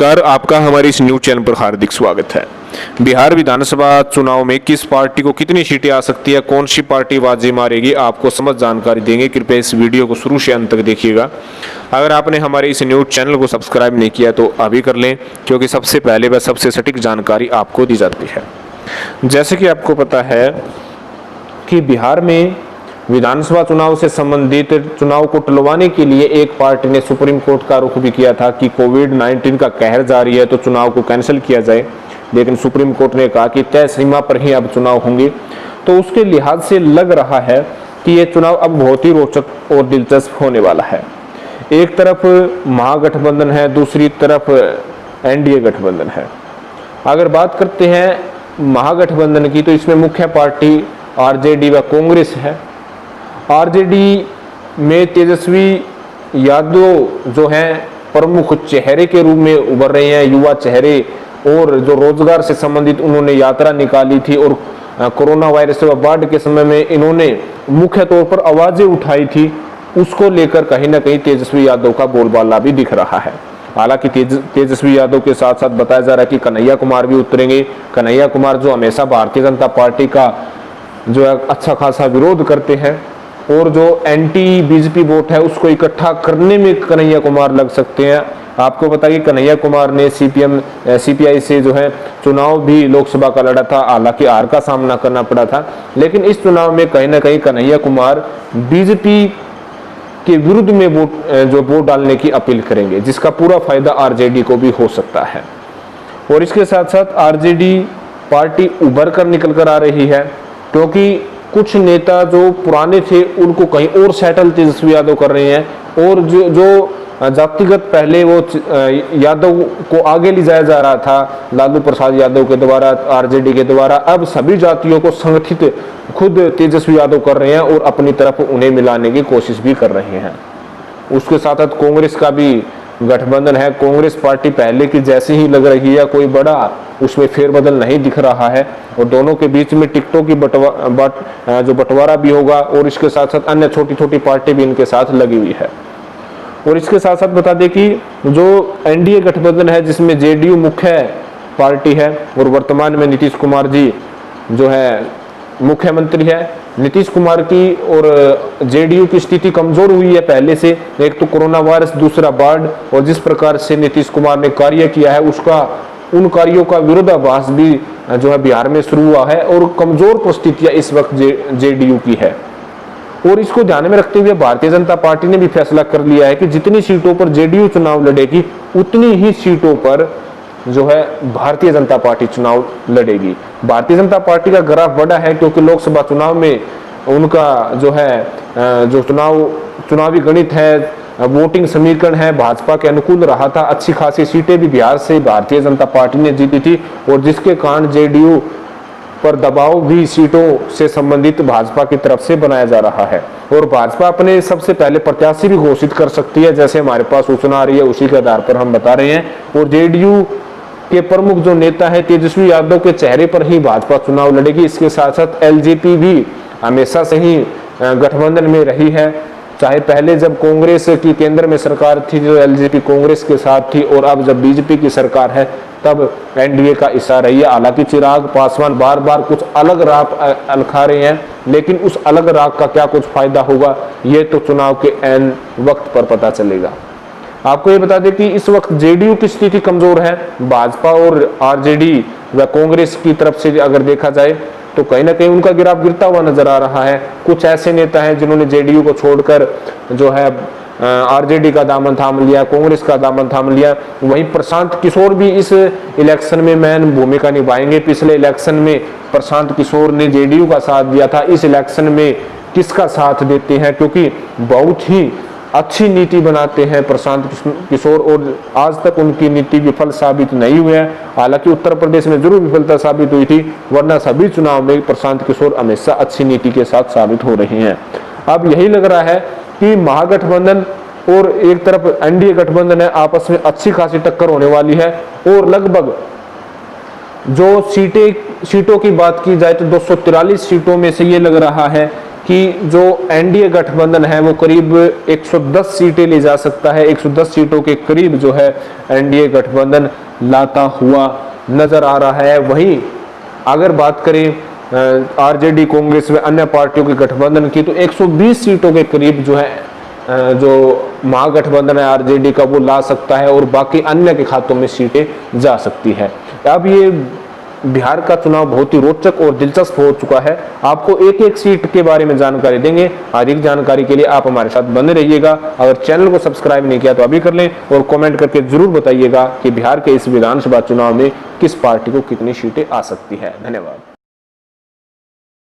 नमस्कार, आपका हमारे इस न्यूज चैनल पर हार्दिक स्वागत है। बिहार विधानसभा चुनाव में किस पार्टी को कितनी सीटें आ सकती है, कौन सी पार्टी बाजी मारेगी, आपको समझ जानकारी देंगे। कृपया इस वीडियो को शुरू से अंत तक देखिएगा। अगर आपने हमारे इस न्यूज चैनल को सब्सक्राइब नहीं किया तो अभी कर लें, क्योंकि सबसे पहले व सबसे सटीक जानकारी आपको दी जाती है। जैसे कि आपको पता है कि बिहार में विधानसभा चुनाव से संबंधित चुनाव को टलवाने के लिए एक पार्टी ने सुप्रीम कोर्ट का रुख भी किया था कि कोविड-19 का कहर जारी है तो चुनाव को कैंसिल किया जाए, लेकिन सुप्रीम कोर्ट ने कहा कि तय सीमा पर ही अब चुनाव होंगे। तो उसके लिहाज से लग रहा है कि ये चुनाव अब बहुत ही रोचक और दिलचस्प होने वाला है। एक तरफ महागठबंधन है, दूसरी तरफ एनडीए गठबंधन है। अगर बात करते हैं महागठबंधन की, तो इसमें मुख्य पार्टी आरजेडी व कांग्रेस है। आरजेडी में तेजस्वी यादव जो हैं प्रमुख चेहरे के रूप में उभर रहे हैं, युवा चेहरे, और जो रोजगार से संबंधित उन्होंने यात्रा निकाली थी और कोरोना वायरस व बाढ़ के समय में इन्होंने मुख्य तौर पर आवाजें उठाई थी, उसको लेकर कहीं ना कहीं तेजस्वी यादव का बोलबाला भी दिख रहा है। हालांकि तेजस्वी यादव के साथ साथ बताया जा रहा है कि कन्हैया कुमार भी उतरेंगे। कन्हैया कुमार जो हमेशा भारतीय जनता पार्टी का जो है अच्छा खासा विरोध करते हैं, और जो एंटी बीजेपी वोट है उसको इकट्ठा करने में कन्हैया कुमार लग सकते हैं। आपको पता है कि कन्हैया कुमार ने सीपीआई से जो है चुनाव भी लोकसभा का लड़ा था, हालांकि हार का सामना करना पड़ा था, लेकिन इस चुनाव में कहीं ना कहीं कन्हैया कुमार बीजेपी के विरुद्ध में वोट डालने की अपील करेंगे, जिसका पूरा फायदा आरजेडी को भी हो सकता है। और इसके साथ साथ आरजेडी पार्टी उभर कर निकल कर आ रही है, क्योंकि कुछ नेता जो पुराने थे उनको कहीं और सेटल तेजस्वी यादव कर रहे हैं, और जो जातिगत पहले वो यादव को आगे ले जाया जा रहा था लालू प्रसाद यादव के द्वारा, आरजेडी के द्वारा, अब सभी जातियों को संगठित खुद तेजस्वी यादव कर रहे हैं और अपनी तरफ उन्हें मिलाने की कोशिश भी कर रहे हैं। उसके साथ साथ कांग्रेस का भी गठबंधन है। कांग्रेस पार्टी पहले की जैसी ही लग रही है, कोई बड़ा उसमें फेरबदल नहीं दिख रहा है, और दोनों के बीच में टिकटों की बंटवारा भी होगा, और इसके साथ साथ अन्य छोटी छोटी पार्टी भी इनके साथ लगी हुई है। और इसके साथ साथ बता दें कि जो एनडीए गठबंधन है, जिसमें जेडीयू मुख्य पार्टी है और वर्तमान में नीतीश कुमार जी जो है मुख्यमंत्री है। नीतीश कुमार की और जेडीयू की स्थिति कमजोर हुई है पहले से, एक तो कोरोना वायरस, दूसरा बाढ़, और जिस प्रकार से नीतीश कुमार ने कार्य किया है उसका उन कार्यों का विरोधाभास भी जो है बिहार में शुरू हुआ है, और कमजोर परिस्थितियां इस वक्त जेडीयू की है। और इसको ध्यान में रखते हुए भारतीय जनता पार्टी ने भी फैसला कर लिया है कि जितनी सीटों पर जेडीयू चुनाव लड़ेगी उतनी ही सीटों पर जो है भारतीय जनता पार्टी चुनाव लड़ेगी। भारतीय जनता पार्टी का ग्राफ बड़ा है, क्योंकि लोकसभा चुनाव में उनका जो है जो चुनावी गणित है, वोटिंग समीकरण है, भाजपा के अनुकूल रहा था। अच्छी खासी सीटें भी बिहार से भारतीय जनता पार्टी ने जीती थी, और जिसके कारण जेडीयू पर दबाव भी सीटों से संबंधित भाजपा की तरफ से बनाया जा रहा है, और भाजपा अपने सबसे पहले प्रत्याशी भी घोषित कर सकती है। जैसे हमारे पास सूचना आ रही है उसी के आधार पर हम बता रहे हैं। और जेडीयू के प्रमुख जो नेता है तेजस्वी यादव के चेहरे पर ही भाजपा चुनाव लड़ेगी। इसके साथ साथ एलजेपी भी हमेशा से ही गठबंधन में रही है, चाहे पहले जब कांग्रेस की केंद्र में सरकार थी जो एलजेपी कांग्रेस के साथ थी, और अब जब बीजेपी की सरकार है तब एनडीए का हिस्सा रही है। हालांकि चिराग पासवान बार बार कुछ अलग राह अलखा रहे हैं, लेकिन उस अलग राह का क्या कुछ फायदा होगा ये तो चुनाव के ऐन वक्त पर पता चलेगा। आपको ये बता दें कि इस वक्त जेडीयू की स्थिति कमजोर है। भाजपा और आरजेडी व कांग्रेस की तरफ से अगर देखा जाए तो कहीं ना कहीं उनका गिराव गिरता हुआ नजर आ रहा है। कुछ ऐसे नेता हैं जिन्होंने जेडीयू को छोड़कर जो है आरजेडी का दामन थाम लिया, कांग्रेस का दामन थाम लिया। वहीं प्रशांत किशोर भी इस इलेक्शन में मेन भूमिका निभाएंगे। पिछले इलेक्शन में प्रशांत किशोर ने जेडीयू का साथ दिया था, इस इलेक्शन में किसका साथ देते हैं, क्योंकि बहुत ही अच्छी नीति बनाते हैं प्रशांत किशोर, और आज तक उनकी नीति विफल साबित नहीं हुई है। हालांकि उत्तर प्रदेश में जरूर विफलता साबित हुई थी, वरना सभी चुनाव में प्रशांत किशोर हमेशा अच्छी नीति के साथ साबित हो रहे हैं। अब यही लग रहा है कि महागठबंधन और एक तरफ एनडीए गठबंधन है, आपस में अच्छी खासी टक्कर होने वाली है। और लगभग जो सीटों की बात की जाए तो 243 सीटों में से ये लग रहा है कि जो एनडीए गठबंधन है वो करीब 110 सीटें ले जा सकता है। 110 सीटों के करीब जो है एनडीए गठबंधन लाता हुआ नजर आ रहा है। वहीं अगर बात करें आरजेडी, कांग्रेस व अन्य पार्टियों के गठबंधन की, तो 120 सीटों के करीब जो है जो महागठबंधन है आरजेडी का वो ला सकता है और बाकी अन्य के खातों में सीटें जा सकती है। अब ये बिहार का चुनाव बहुत ही रोचक और दिलचस्प हो चुका है। आपको एक एक सीट के बारे में जानकारी देंगे। अधिक जानकारी के लिए आप हमारे साथ बने रहिएगा। अगर चैनल को सब्सक्राइब नहीं किया तो अभी कर लें और कमेंट करके जरूर बताइएगा कि बिहार के इस विधानसभा चुनाव में किस पार्टी को कितनी सीटें आ सकती है। धन्यवाद।